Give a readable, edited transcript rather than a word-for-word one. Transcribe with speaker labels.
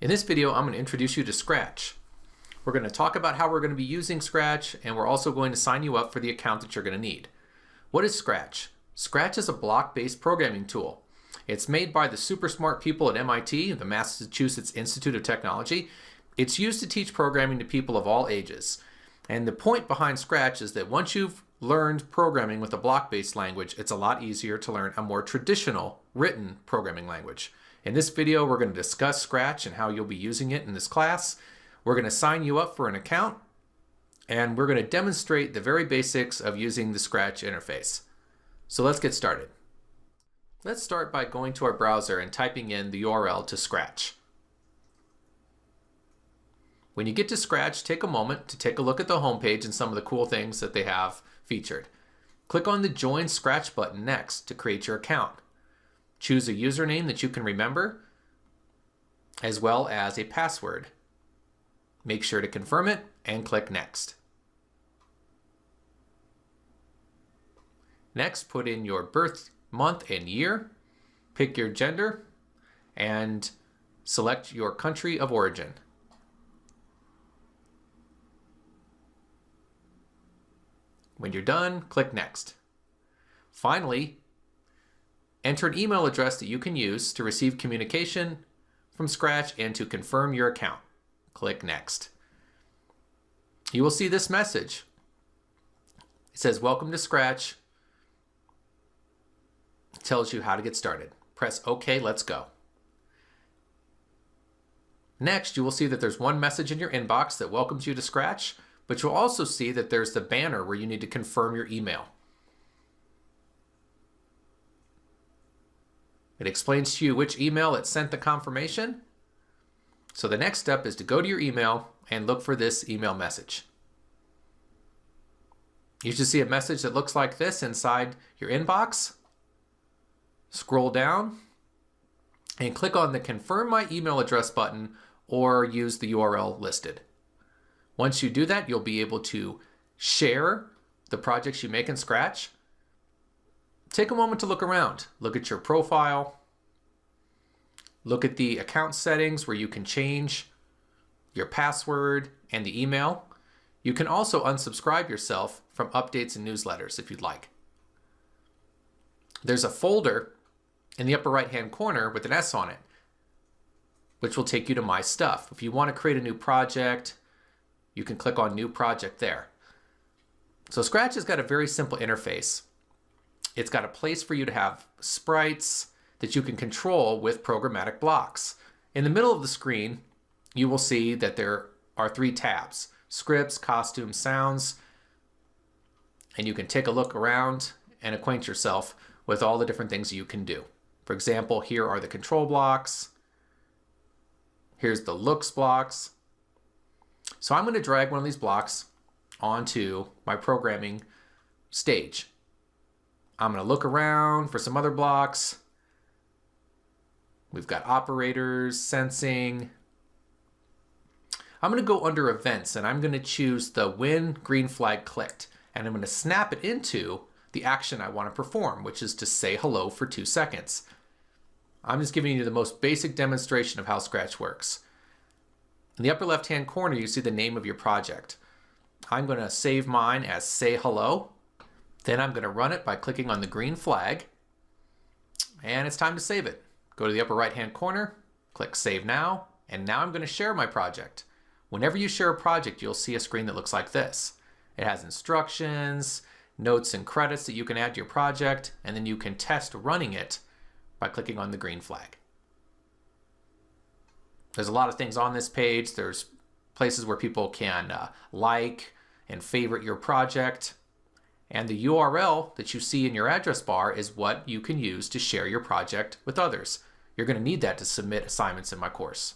Speaker 1: In this video, I'm going to introduce you to Scratch. We're going to talk about how we're going to be using Scratch, and we're also going to sign you up for the account that you're going to need. What is Scratch? Scratch is a block-based programming tool. It's made by the super smart people at MIT, the Massachusetts Institute of Technology. It's used to teach programming to people of all ages. And the point behind Scratch is that once you've learned programming with a block-based language, it's a lot easier to learn a more traditional written programming language. In this video, we're going to discuss Scratch and how you'll be using it in this class. We're going to sign you up for an account, and we're going to demonstrate the very basics of using the Scratch interface. So let's get started. Let's start by going to our browser and typing in the URL to Scratch. When you get to Scratch, take a moment to take a look at the homepage and some of the cool things that they have featured. Click on the Join Scratch button next to create your account. Choose a username that you can remember, as well as a password. Make sure to confirm it and click Next. Next, put in your birth month and year, pick your gender, and select your country of origin. When you're done, click Next. Finally, enter an email address that you can use to receive communication from Scratch and to confirm your account. Click Next. You will see this message. It says, "Welcome to Scratch." It tells you how to get started. Press OK, let's go. Next, you will see that there's one message in your inbox that welcomes you to Scratch, but you'll also see that there's the banner where you need to confirm your email. It explains to you which email it sent the confirmation. So the next step is to go to your email and look for this email message. You should see a message that looks like this inside your inbox. Scroll down and click on the Confirm My Email Address button or use the URL listed. Once you do that, you'll be able to share the projects you make in Scratch. Take a moment to look around. Look at your profile. Look at the account settings where you can change your password and the email. You can also unsubscribe yourself from updates and newsletters if you'd like. There's a folder in the upper right-hand corner with an S on it, which will take you to My Stuff. If you want to create a new project, you can click on New Project there. So Scratch has got a very simple interface. It's got a place for you to have sprites that you can control with programmatic blocks. In the middle of the screen, you will see that there are 3 tabs: Scripts, Costumes, Sounds, and you can take a look around and acquaint yourself with all the different things you can do. For example, here are the control blocks. Here's the looks blocks. So I'm going to drag one of these blocks onto my programming stage. I'm going to look around for some other blocks. We've got operators, sensing. I'm going to go under events and I'm going to choose the when green flag clicked, and I'm going to snap it into the action I want to perform, which is to say hello for 2 seconds. I'm just giving you the most basic demonstration of how Scratch works. In the upper left-hand corner, you see the name of your project. I'm going to save mine as Say Hello. Then I'm going to run it by clicking on the green flag, and it's time to save it. Go to the upper right-hand corner, click Save Now, and now I'm going to share my project. Whenever you share a project, you'll see a screen that looks like this. It has instructions, notes and credits that you can add to your project, and then you can test running it by clicking on the green flag. There's a lot of things on this page. There's places where people can like and favorite your project. And the URL that you see in your address bar is what you can use to share your project with others. You're going to need that to submit assignments in my course.